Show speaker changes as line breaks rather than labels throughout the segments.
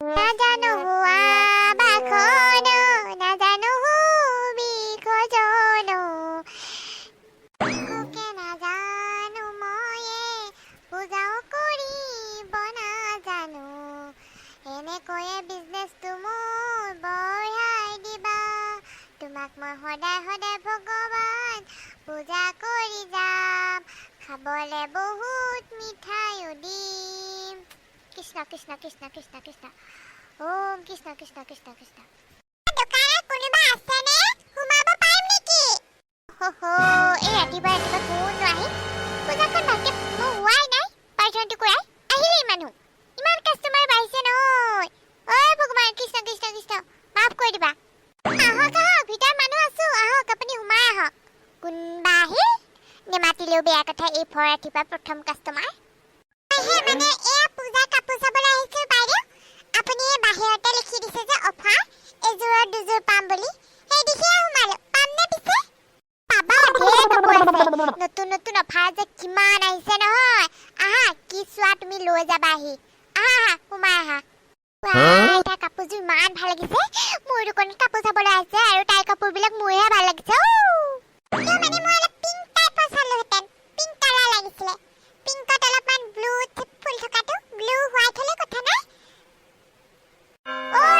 নাজানো হোৱা বাখন নাজানো বিখজন কোকে নাজানো ময়ে পূজাও কৰিব নাজানো এনেকৈয়ে বিজনেছটো মোৰ বঢ়াই দিবা তোমাক মই সদায় সদায় ভগৱান পূজা কৰি যাম খাবলে বহুত মিঠাইও দিম কৃষ্ণ কৃষ্ণ কৃষ্ণ কৃষ্ণ কৃষ্ণ ওম কৃষ্ণ কৃষ্ণ কৃষ্ণ কৃষ্ণ দোকানত কোনোবা আছেনে সোমাব পাৰিম নেকি হো এই ৰাতিপুৱা কোন আহি পূজাখন ভালকে হোৱাই নাই পাইথনটো কুৰাই আহিলেই মানুহ ইমান কাষ্টমাৰ বাঢ়িছে নহয় ঐ ভগৱান কৃষ্ণ কৃষ্ণ কৃষ্ণ মাফ কৰি দিবা আহক আহক ভিতৰত মানুহ আছো আহক আপুনি সোমাই আহক কোনবা আহিল নেমাতিলেও বেয়া কথা এই ভৰ ৰাতিপুৱা প্ৰথম কাষ্টমাৰ মানে এয়া পূজা কাপোৰ চাবলৈ আহিছো বাইদেউ আপুনি বাহিৰতে লিখি দিছে যে অফাৰ এযোৰৰ দুযোৰ পাম বুলি সেই দেখিয়ে সোমালো পাম নে পিছে পাবা ঢেৰ কাপোৰ আছে নতুন নতুন অফাৰ যে কিমান আহিছে নহয় আহা কি চোৱা তুমি লৈ যাবা আহি আহা আহা সোমাই আহা তাই কাপোৰযোৰ ইমান ভাল লাগিছে মোৰ দোকানত কাপোৰ চাবলৈ আহিছে আৰু তাইৰ কাপোৰবিলাক মোৰহে ভাল লাগিছে মানে মই অলপ পিংক টাইপৰ চালোহেঁতেন পিংক কালাৰ লাগিছিলে পিংকত অলপমান ব্লু ফুল থকাটো ব্লু হোৱাইট হ'লে কথা নাই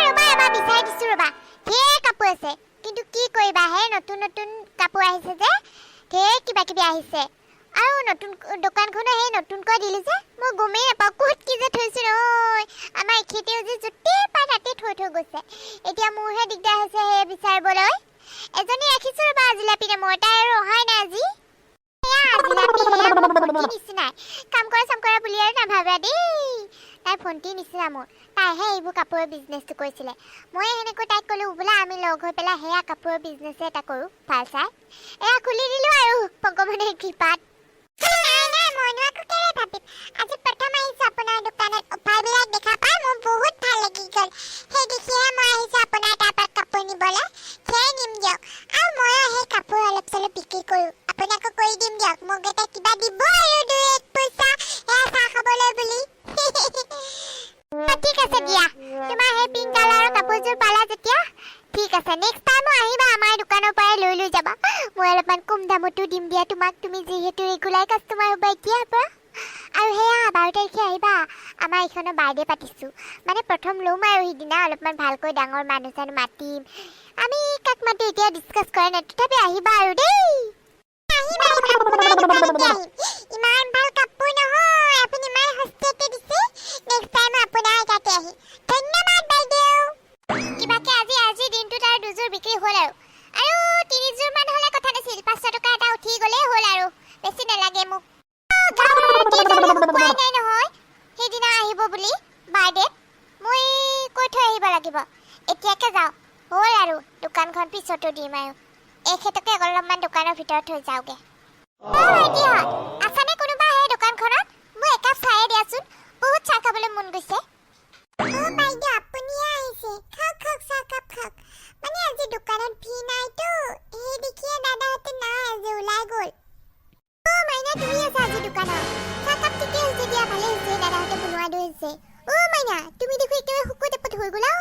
ৰবা ৰবা বিচাৰি দিছো ৰবা ঢেৰ কাপোৰ আছে কিন্তু কি কৰিবা হে নতুন নতুন কাপোৰ আহিছে যে ঢেৰ কিবা কিবি আহিছে আৰু নতুন দোকানখনো সেই নতুনকৈ দিলে যে মই গমেই নাপাওঁ ক'ত কি যে থৈছো নহয় আমাৰ এখেতেও যে য'তেই পাই তাতে থৈ গৈছে এতিয়া মোৰহে দিগদাৰ হৈছে সেই বিচাৰিবলৈ এজনী ৰাখিছো ৰবা আজিলাপিনে মই তাই আৰু অহাই নাই আজি কাম কৰা চাম কৰা বুলি আৰু নাভাবা দেই তাই ভণ্টি নিচিনা মোৰ তাইহে এইবোৰ কাপোৰৰ বিজনেছটো কৰিছিলে মই সেনেকৈ তাইক ক'লো বোলে আমি লগ হৈ পেলাই সেয়া কাপোৰৰ বিজনেছ এটা কৰোঁ ভাল চাই এয়া খুলি দিলোঁ আৰু ভগৱানৰ কৃপাত মইনো আকৌ কেলে ভাবিম আজি প্ৰথম আহিছোঁ আপোনাৰ দোকানত অফাৰবিলাক দেখা পাই মোৰ বহুত ভাল লাগি গ'ল সেই দেখিহে মই আহিছোঁ আপোনাৰ তাৰপৰা কাপোৰ নিবলৈ সেয়াই নিম দিয়ক আৰু ময়ো সেই কাপোৰ অলপ চলপ বিক্ৰী কৰোঁ আপোনাকো কৰি দিম দিয়ক মোক এটা কিবা দিব আৰু দুই এক পইচা এয়া চাহ খাবলৈ বুলি ঠিক আছে দিয়া তোমাৰ সেই পিংক কালাৰৰ কাপোৰযোৰ পালা যেতিয়া ঠিক আছে নেক্সট টাইমো আহিবা আমাৰ দোকানৰ পৰাই লৈ যাবা মই অলপমান কম দামতো দিম দিয়া তোমাক তুমি যিহেতু ৰেগুলাৰ কাষ্টমাৰ হ'বা এতিয়াৰ পৰা আৰু সেয়া 12 তাৰিখে আহিবা আমাৰ এইখনৰ বাৰ্থডে পাতিছোঁ মানে প্ৰথম ল'ম আৰু সিদিনা অলপমান ভালকৈ ডাঙৰ মানুহ চানুহ মাতিম আমি কাক মাতো এতিয়া ডিছকাছ কৰা নাই তথাপি আহিবা আৰু দেই ইমান ভাল কাপোৰ নহয় আপুনি ইমান সস্তীয়াকৈ দিছে নেক্সট টাইম আপোনাৰ তাতে আহি ধন্যবাদ বাইদেউ কিবাকে আজি দিনটোত আৰু দুযোৰ বিক্ৰী হ'ল আৰু 3যোৰ মান হ'লে কথা নাছিল 500 টকা এটা উঠি গ'লেই হ'ল আৰু বেছি নালাগে মোক কোৱাই নাই নহয় সেইদিনা আহিব বুলি বাৰ্থডেত মই কৈ থৈ আহিব লাগিব এতিয়াকে যাওঁ হ'ল আৰু দোকানখন পিছতো দিম আৰু এখেতকে অলপমান দোকানৰ ভিতৰত থৈ যাওঁগে আছানে কোনোবা সেই দোকানখনত মই একাপ চাহে দিয়াচোন বহুত চাহ খাবলৈ মন গৈছে বাইদেউ আপুনিয়ে আহিছে খাওক খাওক চাহকাপ খাওক মানে আজি দোকানত ভিৰ নাইতো সেই দেখিয়ে দাদাহঁতে নাই আজি ওলাই গ'ল মাইনা তুমি আছা আজি দোকানত চাহকাপ ঠিকে হৈছে দিয়া ভালে হৈছে দাদাহঁতে বনোৱা দৈ হৈছে মাইনা তুমি দেখো একেবাৰে শুকুত এপত হৈ গ'লা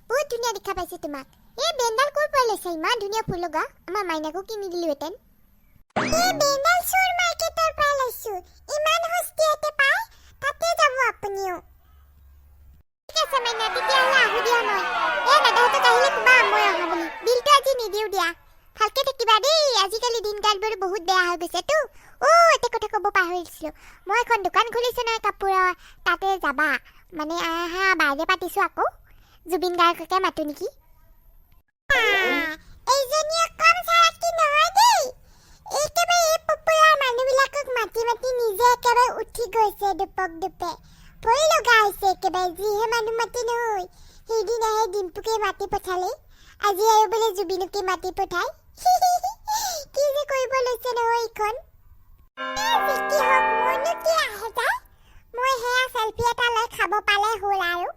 বহুত ধুনীয়া দেখা পাইছে তোমাক এই বেণ্ডাল ক'ৰ পৰা লৈছে ইমান ধুনীয়া ফুল লগা আমাৰ মাইনাকো কিনি দিলোহেঁতেন এই বেণ্ডাল চোৰ মাৰ্কেটৰ পৰা লৈছোঁ ইমান সস্তীয়াতে পায় তাতে যাব আপুনিও ঠিক আছে মাইনা তেতিয়াহ'লে আহোঁ দিয়া মই এই দাদাহঁতক আহিলে ক'বা মই অহা বুলি বিলটো আজি নিদিওঁ দিয়া ভালকে থাকিবা দেই আজিকালি দিনকালবোৰ বহুত বেয়া হৈ গৈছেতো এটা কথা ক'ব পাহৰিছিলোঁ মই এখন দোকান খুলিছোঁ নহয় কাপোৰৰ তাতে যাবা মানে আহা বাৰ্থডে পাতিছোঁ আকৌ জুবিন গাৰ্গকে মাতো নেকি এইজনীয়ে কম চাৰাকি নহয় দেই একেবাৰে এই পপুলাৰ মানুহবিলাকক মাতি মাতি নিজে একেবাৰে উঠি গৈছে দুপক দুপে ভয় লগা হৈছে একেবাৰে যিহে মানুহ মাতি নহয় সেইদিনাহে ডিম্পুকে মাতি পঠালে আজি আৰু বোলে জুবিনকে মাতি পঠাই কি যে কৰিব লৈছে নহয় এইখন কি হওক মইনো কি আহে যায় মই সেয়া চেলফি এটা লৈ খাব পালে হ'ল আৰু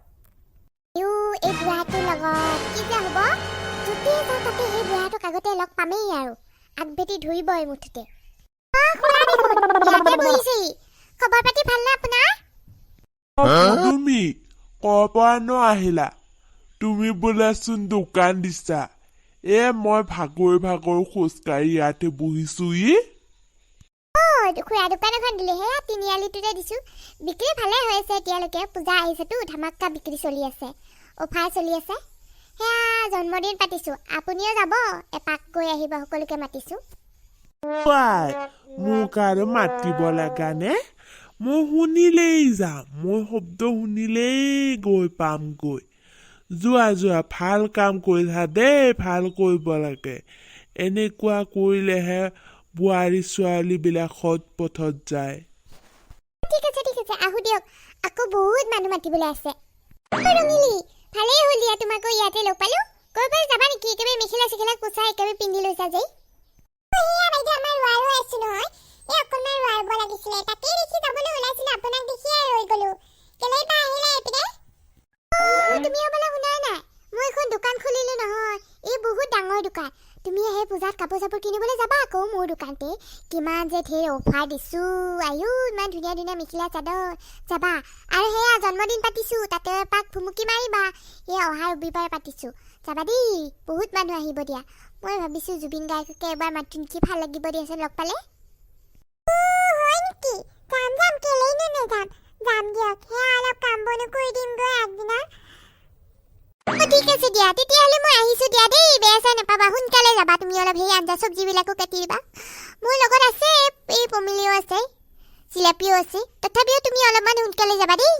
এই বুঢ়াটোৰ লগত কি যে হ'ব য'তেই যাওঁ তাতে সেই বুঢ়াটোক আগতে লগ পামেই আৰু আগভেটি ধৰিবই মুঠতে খবৰ পাতি ভালনে আপোনাৰ
তুমি কৰ পৰানো আহিলা? তুমি বোলেচোন দোকান দিছা। মই ভাগৰি খোজকাঢ়ি ইয়াতে বহিছোহি।
খুৰা দোকান এখন দিলে সেয়া তিনিআলিটোতে দিছো। বিক্ৰী ভালে হৈ আছে এতিয়ালৈকে। পূজা আহিছেতো, ধামাকা বিক্ৰী চলি আছে, অফাৰ চলি আছে। সেয়া জন্মদিন পাতিছো, আপুনিও যাব, এপাক গৈ আহিব, সকলোকে মাতিছো।
মোক আৰু মাতিব লগা নে? মই শুনিলেই যাম, মই শব্দ শুনিলেই গৈ পামগৈ। যোৱা ভাল কাম কৰিছা দেই, ভাল কৰিব লাগে। এনেকুৱা কৰিলেহে বোৱাৰী ছোৱালীবিলাক সৎ পথত যায়।
ঠিক আছে আহো দিয়ক, আকৌ বহুত মানুহ মাতিবলৈ আছে। ৰঙিলি ভালেই হ'ল দিয়া, তোমাকো ইয়াতে লগ পালো। ক'ৰবাত যাবা নেকি? একেবাৰে মেখেলা চেখেলা কোচা একেবাৰে পিন্ধি লৈছা যে। তুমি সেই পূজাত কাপোৰ চাপোৰ কিনিবলৈ যাবা আকৌ মোৰ দোকানতে। কিমান যে ঢেৰ অফাৰ দিছো, আয়ো ইমান ধুনীয়া ধুনীয়া মেখেলা চাদৰ। যাবা। আৰু সেয়া জন্মদিন পাতিছো, তাতে এপাক ভুমুকি মাৰিবা। এই অহা ৰবিবাৰে পাতিছো, যাবা দেই। বহুত মানুহ আহিব দিয়া। মই ভাবিছো জুবিন গাৰ্গকে এবাৰ মাতি নেকি, ভাল লাগিব দিয়াচোন লগ পালে। হয় নেকি? যাম কেলেই নাযাম, যাম দিয়ক। সেয়া অলপ কাম বনো কৰি দিম গৈ আগদিনা। ঠিক আছে দিয়া, তেতিয়াহ'লে মই আহিছো দিয়া দেই। বেয়া চাই নাপাবা, সোনকালে যাবা। তুমি অলপ সেই আঞ্জা চব্জিবিলাকো কাটি দিবা। মোৰ লগত আছে এই পমিলিও আছে, জিলাপিও আছে। তথাপিও তুমি অলপমান সোনকালে যাবা দেই।